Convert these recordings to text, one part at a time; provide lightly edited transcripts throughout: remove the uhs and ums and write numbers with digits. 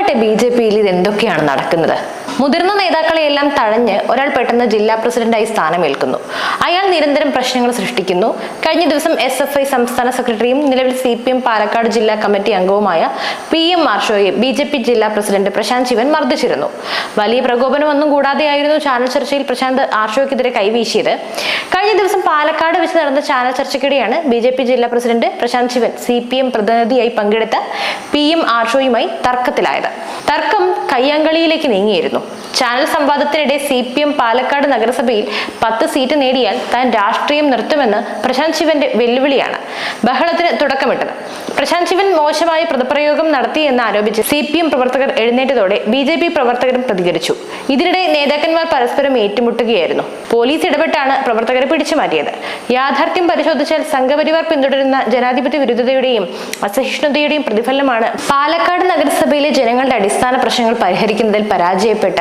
ഇപ്പോഴത്തെ BJP-യിൽ ഇതെന്തൊക്കെയാണ് നടക്കുന്നത്? മുതിർന്ന നേതാക്കളെയെല്ലാം തഴഞ്ഞ് ഒരാൾ പെട്ടെന്ന് ജില്ലാ പ്രസിഡന്റായി സ്ഥാനമേൽക്കുന്നു. അയാൾ നിരന്തരം പ്രശ്നങ്ങൾ സൃഷ്ടിക്കുന്നു. കഴിഞ്ഞ ദിവസം SFI സംസ്ഥാന സെക്രട്ടറിയും നിലവിൽ CPM പാലക്കാട് ജില്ലാ കമ്മിറ്റി അംഗവുമായ PM മാർഷോയെ BJP ജില്ലാ പ്രസിഡന്റ് പ്രശാന്ത് ശിവൻ മർദ്ദിച്ചിരുന്നു. വലിയ പ്രകോപനമൊന്നും കൂടാതെയായിരുന്നു ചാനൽ ചർച്ചയിൽ പ്രശാന്ത് ആർഷോയ്ക്കെതിരെ കൈവീശിയത്. കഴിഞ്ഞ ദിവസം പാലക്കാട് വെച്ച് നടന്ന ചാനൽ ചർച്ചയ്ക്കിടെയാണ് BJP ജില്ലാ പ്രസിഡന്റ് പ്രശാന്ത് ശിവൻ CPM പ്രതിനിധിയായി പങ്കെടുത്ത PM ആർഷോയുമായി തർക്കത്തിലായത്. തർക്കം കയ്യാങ്കളിയിലേക്ക് നീങ്ങിയിരുന്നു. ചാനൽ സംവാദത്തിനിടെ CPM പാലക്കാട് നഗരസഭയിൽ 10 സീറ്റ് നേടിയാൽ താൻ രാഷ്ട്രീയം നിർത്തുമെന്ന് പ്രശാന്ത് ശിവന്റെ വെല്ലുവിളിയാണ് ബഹളത്തിന് തുടക്കമിട്ടത്. പ്രശാന്ത് ശിവൻ മോശമായ പദപ്രയോഗം നടത്തിയെന്ന് ആരോപിച്ച് CPM പ്രവർത്തകർ എഴുന്നേറ്റതോടെ BJP പ്രവർത്തകരും പ്രതികരിച്ചു. ഇതിനിടെ നേതാക്കന്മാർ പരസ്പരം ഏറ്റുമുട്ടുകയായിരുന്നു. പോലീസ് ഇടപെട്ടാണ് പ്രവർത്തകരെ പിടിച്ചുമാറ്റിയത്. യാഥാർത്ഥ്യം പരിശോധിച്ചാൽ സംഘപരിവാർ പിന്തുടരുന്ന ജനാധിപത്യ വിരുദ്ധതയുടെയും അസഹിഷ്ണുതയുടെയും പ്രതിഫലനമാണ് പാലക്കാട് നഗരസഭയിലെ ജനങ്ങളുടെ അടിസ്ഥാന പ്രശ്നങ്ങൾ പരിഹരിക്കുന്നതിൽ പരാജയപ്പെട്ട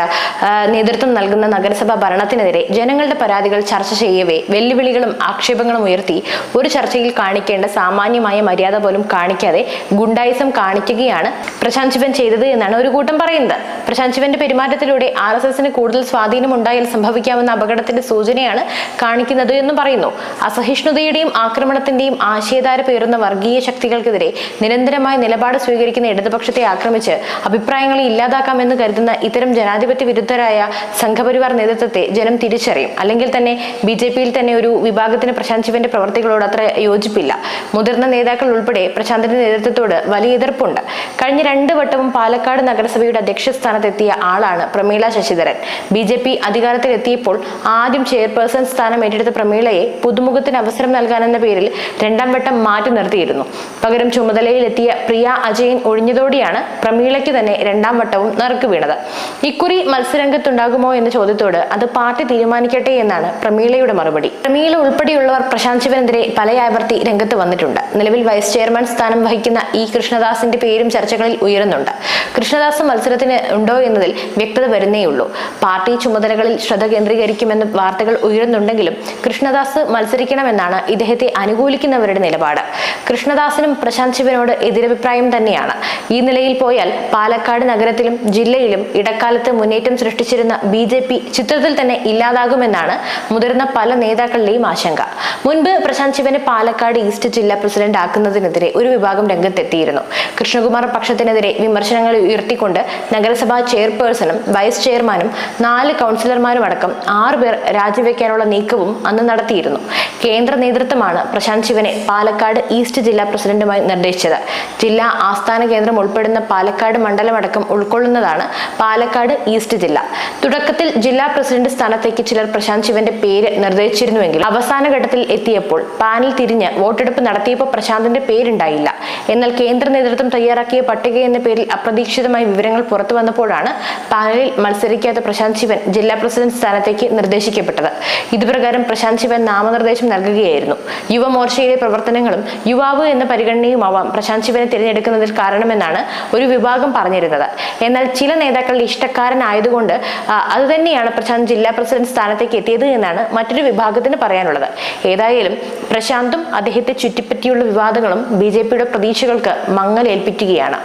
നേതൃത്വം നൽകുന്ന നഗരസഭാ ഭരണത്തിനെതിരെ ജനങ്ങളുടെ പരാതികൾ ചർച്ച ചെയ്യവേ വെല്ലുവിളികളും ആക്ഷേപങ്ങളും ഉയർത്തി ഒരു ചർച്ചയിൽ കാണിക്കേണ്ട സാമാന്യമായ മര്യാദ പോലും കാണിക്കാതെ ഗുണ്ടായിസം കാണിക്കുകയാണ് പ്രശാന്ത് ശിവൻ ചെയ്തത് എന്നാണ് ഒരു കൂട്ടം പറയുന്നത്. പ്രശാന്ത് ശിവന്റെ പെരുമാറ്റത്തിലൂടെ RSSന് കൂടുതൽ സ്വാധീനം ഉണ്ടായാൽ സംഭവിക്കാവുന്ന അപകടത്തിന്റെ സൂചനയാണ് കാണിക്കുന്നത് എന്നും പറയുന്നു. അസഹിഷ്ണുതയുടെയും ആക്രമണത്തിന്റെയും ആശയധാര പേറുന്ന വർഗീയ ശക്തികൾക്കെതിരെ നിരന്തരമായ നിലപാട് സ്വീകരിക്കുന്ന ഇടതുപക്ഷത്തെ ആക്രമിച്ച് അഭിപ്രായങ്ങളെ ഇല്ലാതാക്കാമെന്ന് കരുതുന്ന ഇത്തരം ജനാധിപത്യ വിരുദ്ധരായ സംഘപരിവാർ നേതൃത്വത്തെ ജനം തിരിച്ചറിയും. അല്ലെങ്കിൽ തന്നെ BJP-യിൽ തന്നെ ഒരു വിഭാഗത്തിന് പ്രശാന്ത് ശിവന്റെ പ്രവർത്തികളോട് അത്ര യോജിപ്പില്ല. മുതിർന്ന നേതാക്കൾ ഉൾപ്പെടെ പ്രശാന്തിന്റെ നേതൃത്വത്തോട് വലിയ എതിർപ്പുണ്ട്. കഴിഞ്ഞ 2 വട്ടവും പാലക്കാട് നഗരസഭയുടെ അധ്യക്ഷ സ്ഥാനത്തെത്തിയ ആളാണ് പ്രമീള ശശിധരൻ. BJP അധികാരത്തിലെത്തിയപ്പോൾ ആദ്യം ചെയർപേഴ്സൺ സ്ഥാനം ഏറ്റെടുത്ത പ്രമീളയെ പുതുമുഖത്തിന് അവസരം നൽകാനെന്ന പേരിൽ 2ാം വട്ടം മാറ്റി നിർത്തിയിരുന്നു. പകരം ചുമതലയിലെത്തിയ പ്രിയ അജയൻ ഒഴിഞ്ഞതോടെയാണ് പ്രമീളയ്ക്ക് തന്നെ 2ാം വട്ടവും നറുക്ക് വീണത്. ഇക്കുറി മത്സരരംഗത്തുണ്ടാകുമോ എന്ന ചോദ്യത്തോട് അത് പാർട്ടി തീരുമാനിക്കട്ടെ എന്നാണ് പ്രമീളയുടെ മറുപടി. പ്രമീള ഉൾപ്പെടെയുള്ളവർ പ്രശാന്ത് ശിവനെതിരെ പലയാവർത്തി രംഗത്ത് വന്നിട്ടുണ്ട്. നിലവിൽ വൈസ് ചെയർമാൻ സ്ഥാനം വഹിക്കുന്ന കൃഷ്ണദാസിന്റെ പേരും ചർച്ചകളിൽ ഉയരുന്നുണ്ട്. കൃഷ്ണദാസ് മത്സരത്തിന് ഉണ്ടോ എന്നതിൽ വ്യക്തത വരുന്നേയുള്ളൂ. പാർട്ടി ചുമതലകളിൽ ശ്രദ്ധ കേന്ദ്രീകരിക്കുമെന്ന് വാർത്തകൾ ഉയരുന്നുണ്ടെങ്കിലും കൃഷ്ണദാസ് മത്സരിക്കണമെന്നാണ് ഇദ്ദേഹത്തെ അനുകൂലിക്കുന്നവരുടെ നിലപാട്. കൃഷ്ണദാസിനും പ്രശാന്ത് ശിവനോട് എതിരഭിപ്രായം തന്നെയാണ്. ഈ നിലയിൽ പോയാൽ പാലക്കാട് നഗരത്തിലും ജില്ലയിലും ഇടക്കാലത്ത് മുന്നേറ്റം സൃഷ്ടിച്ചിരുന്ന BJP ചിത്രത്തിൽ തന്നെ ഇല്ലാതാകുമെന്നാണ് മുതിർന്ന പല നേതാക്കളുടെയും ആശങ്ക. മുൻപ് പ്രശാന്ത് ശിവനെ പാലക്കാട് ഈസ്റ്റ് ജില്ലാ പ്രസിഡന്റ് ആക്കുന്നതിനെതിരെ ഒരു വിഭാഗം രംഗത്തെത്തിയിരുന്നു. കൃഷ്ണകുമാർ പക്ഷത്തിനെതിരെ വിമർശനങ്ങൾ ഉയർത്തിക്കൊണ്ട് നഗരസഭാ ചെയർപേഴ്സണും വൈസ് ചെയർമാനും 4 കൗൺസിലർമാരും അടക്കം 6 പേർ രാജിവെക്കാനുള്ള നീക്കവും അന്ന് നടത്തിയിരുന്നു. കേന്ദ്ര നേതൃത്വമാണ് പ്രശാന്ത് ശിവനെ പാലക്കാട് ഈസ്റ്റ് ജില്ലാ പ്രസിഡന്റുമായി നിർദ്ദേശിച്ചത്. ജില്ലാ ആസ്ഥാന കേന്ദ്രം ഉൾപ്പെടുന്ന പാലക്കാട് മണ്ഡലമടക്കം ഉൾക്കൊള്ളുന്നതാണ് പാലക്കാട് ഈസ്റ്റ് ജില്ല. തുടക്കത്തിൽ ജില്ലാ പ്രസിഡന്റ് സ്ഥാനത്തേക്ക് ചിലർ പ്രശാന്ത് ശിവന്റെ പേര് നിർദ്ദേശിച്ചിരുന്നുവെങ്കിലും അവസാന ഘട്ടത്തിൽ എത്തിയപ്പോൾ പാനൽ തിരിഞ്ഞ് വോട്ടെടുപ്പ് നടത്തിയപ്പോൾ പ്രശാന്തിന്റെ പേരുണ്ടായില്ല. എന്നാൽ കേന്ദ്ര നേതൃത്വം തയ്യാറാക്കിയ പട്ടിക എന്ന പേരിൽ അപ്രതീക്ഷിതമായ വിവരങ്ങൾ പുറത്തു വന്നപ്പോഴാണ് പാനലിൽ മത്സരിക്കാത്ത പ്രശാന്ത് ശിവൻ ജില്ലാ പ്രസിഡന്റ് സ്ഥാനത്തേക്ക് നിർദ്ദേശിക്കപ്പെട്ടത്. ഇതുപ്രകാരം പ്രശാന്ത് ശിവൻ നാമനിർദ്ദേശം നൽകുകയായിരുന്നു. യുവമോർച്ചയിലെ പ്രവർത്തനങ്ങളും യുവാവ് എന്ന പരിഗണനയുമാവാം പ്രശാന്ത് ശിവനെ തിരഞ്ഞെടുക്കുന്നതിൽ കാരണമെന്നാണ് ഒരു വിഭാഗം പറഞ്ഞിരുന്നത്. എന്നാൽ ചില നേതാക്കളുടെ ഇഷ്ടക്കാരനായതുകൊണ്ട് അതുതന്നെയാണ് പ്രശാന്ത് ജില്ലാ പ്രസിഡന്റ് സ്ഥാനത്തേക്ക് എത്തിയത് എന്നാണ് മറ്റൊരു വിഭാഗത്തിന് പറയാനുള്ളത്. ഏതായാലും പ്രശാന്തും അദ്ദേഹത്തെ ചുറ്റിപ്പറ്റിയുള്ള വിവാദങ്ങളും BJP-യുടെ പ്രതീക്ഷകൾക്ക് മങ്ങലേൽപ്പിക്കുകയാണ്.